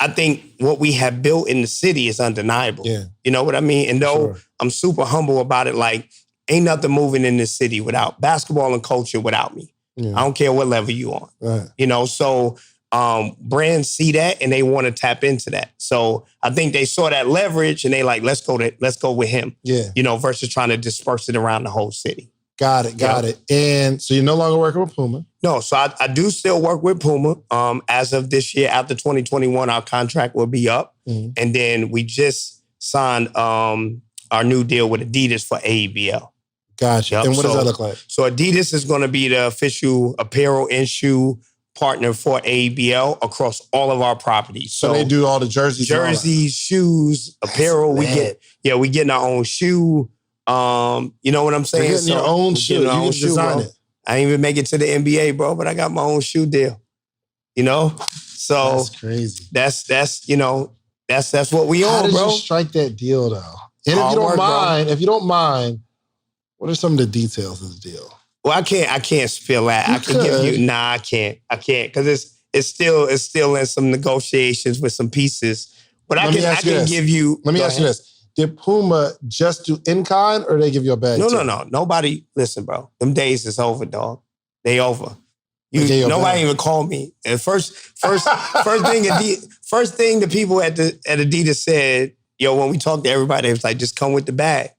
I think what we have built in the city is undeniable. Yeah. You know what I mean? And though I'm super humble about it, like, ain't nothing moving in this city without basketball and culture without me. Yeah. I don't care what level you on. Right. You know, so brands see that and they want to tap into that. So I think they saw that leverage and they like, let's go with him. Yeah. You know, versus trying to disperse it around the whole city. Got it. And so you're no longer working with Puma? No, so I do still work with Puma. As of this year, after 2021, our contract will be up. Mm-hmm. And then we just signed our new deal with Adidas for AEBL. Gotcha. Yep. And what does that look like? So Adidas is going to be the official apparel and shoe partner for AEBL across all of our properties. So they do all the jerseys, shoes, apparel. We getting our own shoe. You know what I'm saying? You're getting your own shoe. You can design it. I didn't even make it to the NBA, bro, but I got my own shoe deal. You know? So that's crazy. That's you know, that's what we own, bro. How did you strike that deal though? And if you don't mind, what are some of the details of the deal? Well, I can't spill that. I can give you. Nah, I can't. Because it's still in some negotiations with some pieces. But I can give you. Let me ask you this. Did Puma just do in-kind or they give you a bag? No. Nobody, listen, bro. Them days is over, dog. They over. Nobody even called me. And first thing the people at Adidas said, yo, when we talked to everybody, it was like, just come with the bag.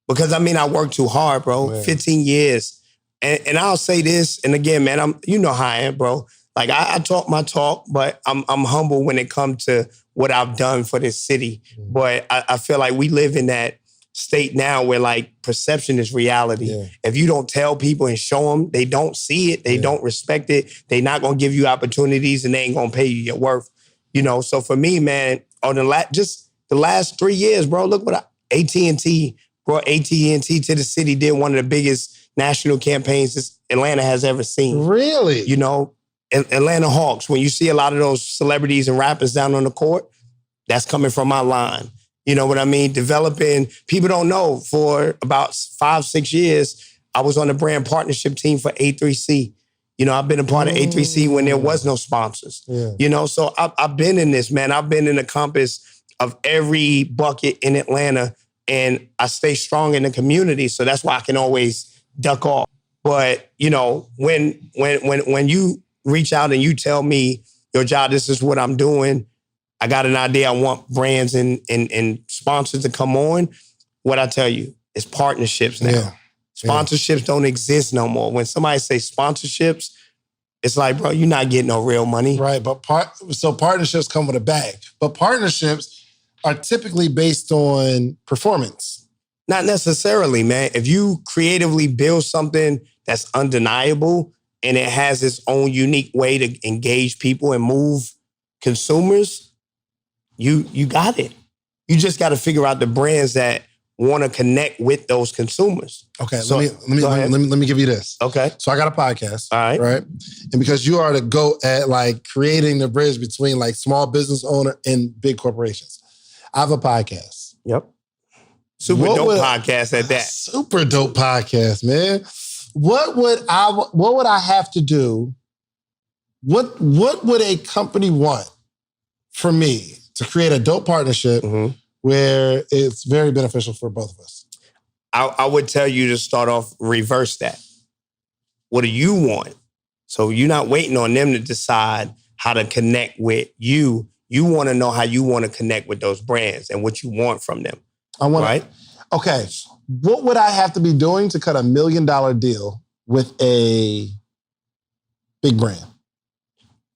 Because I mean, I worked too hard, bro. Man. 15 years. And I'll say this, and again, man, you know how I am, bro. Like I talk my talk, but I'm humble when it comes to what I've done for this city. Mm. But I feel like we live in that state now where like perception is reality. Yeah. If you don't tell people and show them, they don't see it, they don't respect it, they not gonna give you opportunities and they ain't gonna pay you your worth. You know, so for me, man, on the last 3 years, bro, look what AT&T brought AT&T to the city, did one of the biggest national campaigns Atlanta has ever seen. Really? You know, Atlanta Hawks, when you see a lot of those celebrities and rappers down on the court, that's coming from my line. You know what I mean? Developing, people don't know, for about 5-6 years, I was on the brand partnership team for A3C. You know, I've been a part of A3C when there was no sponsors. Yeah. You know, so I've been in this, man. I've been in the compass of every bucket in Atlanta, and I stay strong in the community, so that's why I can always duck off. But, you know, when you reach out and you tell me, yo, Jah, this is what I'm doing, I got an idea, I want brands and sponsors to come on, what I tell you, it's partnerships now. Yeah. Sponsorships don't exist no more. When somebody say sponsorships, it's like, bro, you're not getting no real money. Right, but so partnerships come with a bag. But partnerships are typically based on performance. Not necessarily, man. If you creatively build something that's undeniable and it has its own unique way to engage people and move consumers, you got it. You just got to figure out the brands that want to connect with those consumers. Okay, so, let me give you this. Okay. So I got a podcast. All right. Right? And because you are the GOAT at like creating the bridge between like small business owner and big corporations. I have a podcast. Yep. Super dope podcast at that. Super dope podcast, man. What would I have to do? What would a company want for me to create a dope partnership where it's very beneficial for both of us? I would tell you to start off, reverse that. What do you want? So you're not waiting on them to decide how to connect with you. You want to know how you want to connect with those brands and what you want from them. Right? Okay. What would I have to be doing to cut $1 million deal with a big brand?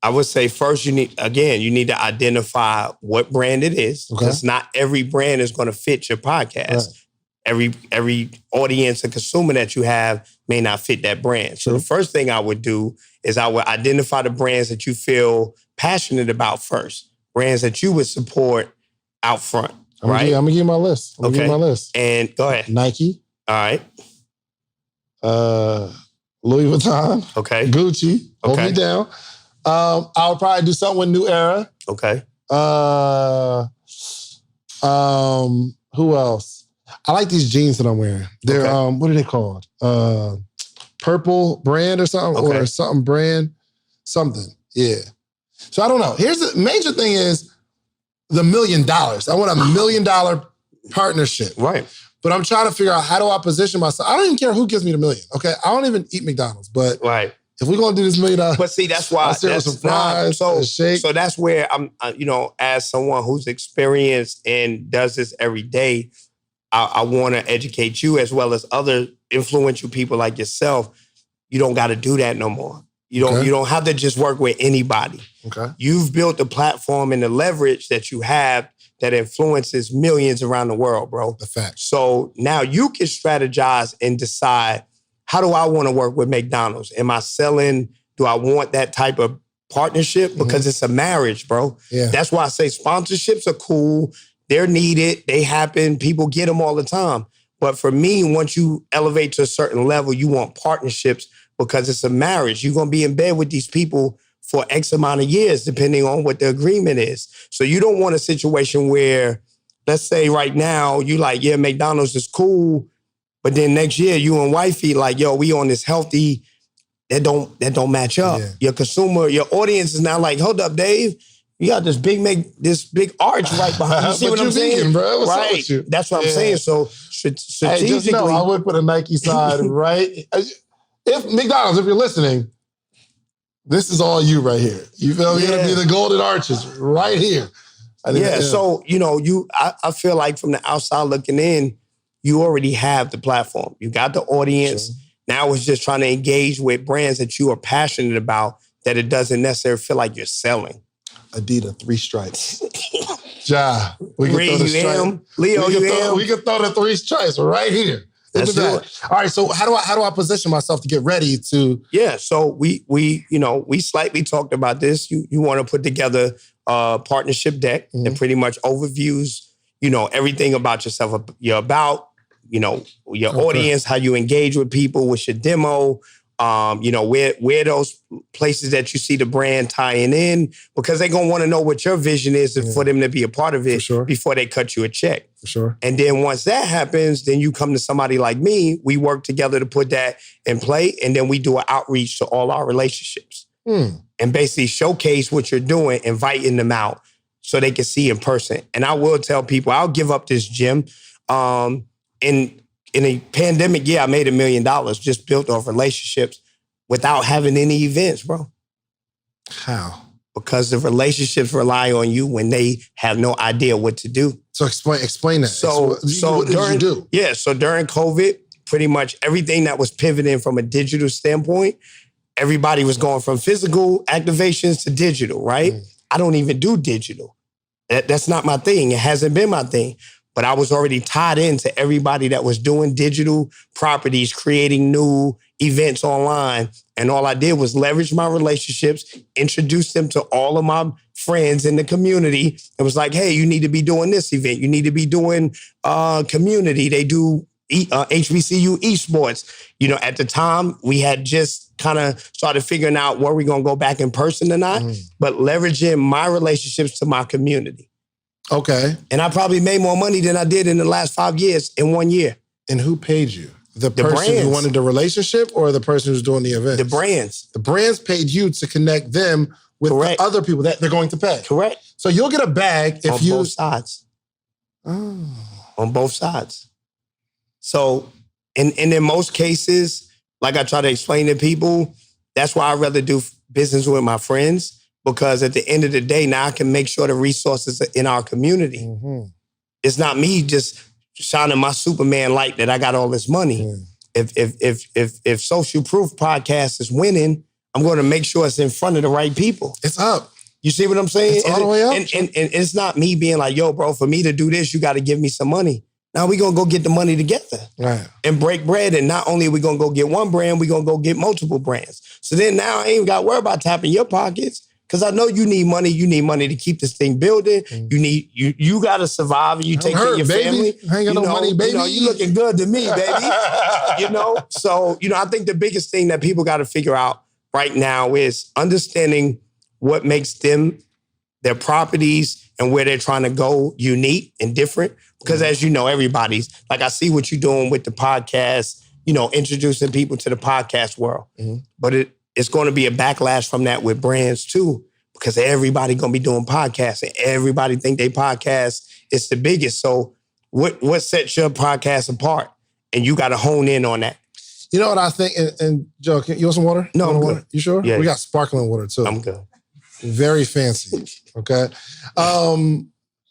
I would say first you need to identify what brand it is. Because not every brand is going to fit your podcast. Right. Every audience and consumer that you have may not fit that brand. So the first thing I would do is I would identify the brands that you feel passionate about first. Brands that you would support out front. I'm gonna give you my list. And go ahead. Nike. All right. Louis Vuitton. Okay. Gucci. Hold me down. I would probably do something with New Era. Okay. Who else? I like these jeans that I'm wearing. They're what are they called? Purple brand or something, or something brand, something. Yeah. So I don't know. Here's the major thing is the $1 million. I want a $1 million partnership. Right. But I'm trying to figure out how do I position myself. I don't even care who gives me the $1 million. Okay. I don't even eat McDonald's, but right. If we're gonna do this $1 million, but see, that's why some fries, so that's where I'm, as someone who's experienced and does this every day, I want to educate you as well as other influential people like yourself. You don't got to do that no more. You don't have to just work with anybody. Okay. You've built the platform and the leverage that you have that influences millions around the world, bro. The fact. So now you can strategize and decide, how do I want to work with McDonald's? Am I selling? Do I want that type of partnership? Because it's a marriage, bro. Yeah. That's why I say sponsorships are cool. They're needed. They happen. People get them all the time. But for me, once you elevate to a certain level, you want partnerships because it's a marriage. You're going to be in bed with these people for X amount of years, depending on what the agreement is. So you don't want a situation where, let's say right now, you like, yeah, McDonald's is cool. But then next year, you and wifey like, yo, we on this healthy, that don't match up. Yeah. Your consumer, your audience is now like, hold up, Dave, you got this big arch right behind you. See what I'm saying? Bro? What's right. Up with you? That's what I'm saying. So strategically, hey, just know, I would put a Nike sign right. If McDonald's, if you're listening, this is all you right here. You feel me? You're gonna be the golden arches right here. So I feel like from the outside looking in, you already have the platform. You got the audience. Sure. Now it's just trying to engage with brands that you are passionate about that it doesn't necessarily feel like you're selling. Adidas, 3 stripes. Jah, we can throw the stripe. Leo, we can throw the 3 stripes right here. Let's do it. All right, so how do I position myself to get ready to? Yeah, so we slightly talked about this. You want to put together a partnership deck that pretty much overviews, everything about yourself. You're about, your audience, how you engage with people, what's your demo, where those places that you see the brand tying in, because they're going to want to know what your vision is for them to be a part of it before they cut you a check. For sure. And then once that happens, then you come to somebody like me. We work together to put that in play. And then we do an outreach to all our relationships and basically showcase what you're doing, inviting them out so they can see in person. And I will tell people, I'll give up this gym. In a pandemic, I made $1 million just built off relationships without having any events, bro. How? Because the relationships rely on you when they have no idea what to do. So explain that. So what did you do? Yeah, so during COVID, pretty much everything that was pivoting from a digital standpoint, everybody was going from physical activations to digital, right? I don't even do digital. That's not my thing. It hasn't been my thing. But I was already tied into everybody that was doing digital properties, creating new events online. And all I did was leverage my relationships, introduce them to all of my friends in the community. It was like, hey, you need to be doing this event. You need to be doing community. They do HBCU esports. At the time, we had just kind of started figuring out were we going to go back in person or not, but leveraging my relationships to my community. Okay. And I probably made more money than I did in the last 5 years in 1 year. And who paid you? The person brands. Who wanted the relationship or the person who's doing the event? The brands. The brands paid you to connect them with the other people that they're going to pay. Correct. So you'll get a bag if you... On both sides. Oh. On both sides. So, and in most cases, like I try to explain to people, that's why I'd rather do business with my friends. Because at the end of the day, now I can make sure the resources are in our community. It's not me just shining my Superman light that I got all this money. If Social Proof Podcast is winning, I'm going to make sure it's in front of the right people. It's up. You see what I'm saying? It's all the way up. And it's not me being like, yo, bro, for me to do this, you got to give me some money. Now we're going to go get the money together and break bread. And not only are we going to go get one brand, we're going to go get multiple brands. So then now I ain't got to worry about tapping your pockets. Because I know you need money. You need money to keep this thing building. You got to survive. And you take care of your family. I ain't got no money, baby. You looking good to me, baby. So I think the biggest thing that people got to figure out right now is understanding what makes them, their properties, and where they're trying to go unique and different. Because as you know, everybody's like, I see what you're doing with the podcast. Introducing people to the podcast world, but it's going to be a backlash from that with brands too, because everybody gonna be doing podcasts and everybody think they podcast is the biggest. So what sets your podcast apart? And you got to hone in on that. You know what I think? And Joe, you want some water? No, I'm water? good. You sure? Yeah. We got sparkling water too. I'm good. Very fancy. Okay.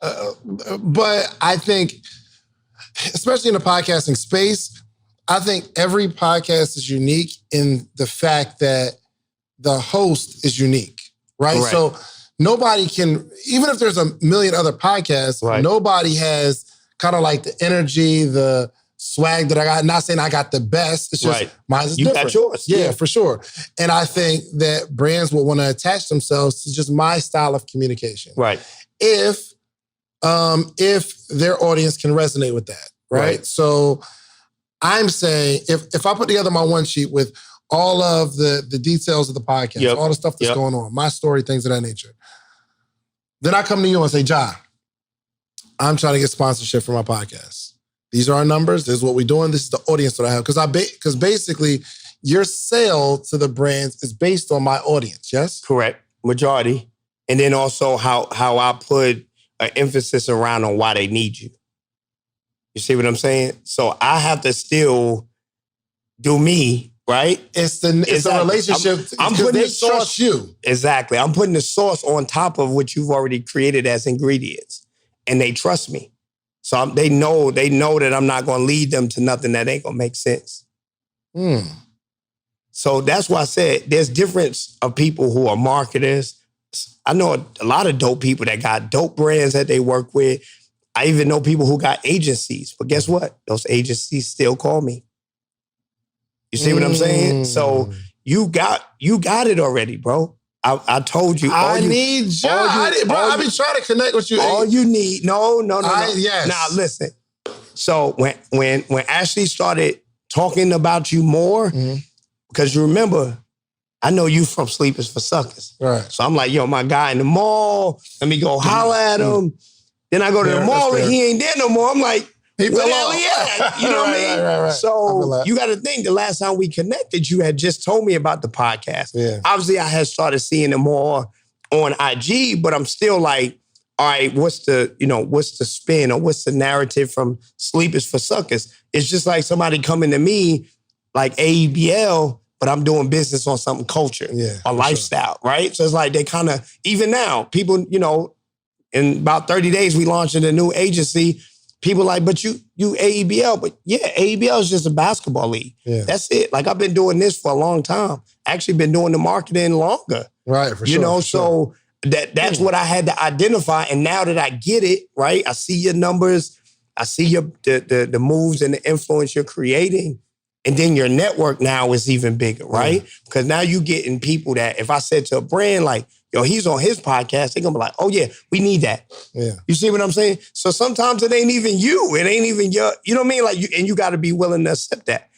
But I think, especially in the podcasting space, I think every podcast is unique in the fact that the host is unique, right? Correct. So nobody can, even if there's a million other podcasts, nobody has kind of like the energy, the swag that I got. Not saying I got the best. It's just mine is different. You got yours. Yeah, for sure. And I think that brands will want to attach themselves to just my style of communication. Right. If their audience can resonate with that, right? So I'm saying if I put together my one sheet with all of the details of the podcast, all the stuff that's going on, my story, things of that nature, then I come to you and say, Jah, I'm trying to get sponsorship for my podcast. These are our numbers. This is what we're doing. This is the audience that I have. Because basically, your sale to the brands is based on my audience, yes? Correct. Majority. And then also how I put an emphasis around on why they need you. You see what I'm saying? So I have to still do me, right? It's the relationship. I'm putting the source you. Exactly. I'm putting the sauce on top of what you've already created as ingredients. And they trust me. So they know that I'm not going to lead them to nothing that ain't going to make sense. So that's why I said there's difference of people who are marketers. I know a lot of dope people that got dope brands that they work with. I even know people who got agencies. But guess what? Those agencies still call me. You see what I'm saying? So you got it already, bro. I told you. Need Jah. I've been trying to connect with you. All you need. No. Yes. Now listen. So when Ashley started talking about you more, because you remember, I know you from Sleepers for Suckers. Right. So I'm like, yo, my guy in the mall, let me go holler at him. Then I go to the mall and he ain't there no more. I'm like, where the hell he at? You know what I mean? Right. So you got to think, the last time we connected, you had just told me about the podcast. Yeah. Obviously, I had started seeing them more on IG, but I'm still like, all right, what's the spin or what's the narrative from Sleepers for Suckers? It's just like somebody coming to me like AEBL, but I'm doing business on something culture or lifestyle, right? So it's like they kind of, even now, people, in about 30 days, we launching a new agency. People like, but you AEBL, but yeah, AEBL is just a basketball league. Yeah. That's it. Like I've been doing this for a long time. Actually been doing the marketing longer. Right, for sure. So that's what I had to identify. And now that I get it, right, I see your numbers, I see the moves and the influence you're creating. And then your network now is even bigger, right? Because now you getting people that if I said to a brand like, yo, he's on his podcast, they're going to be like, oh yeah, we need that. Yeah. You see what I'm saying? So sometimes it ain't even you. It ain't even your, you know what I mean? Like, you got to be willing to accept that.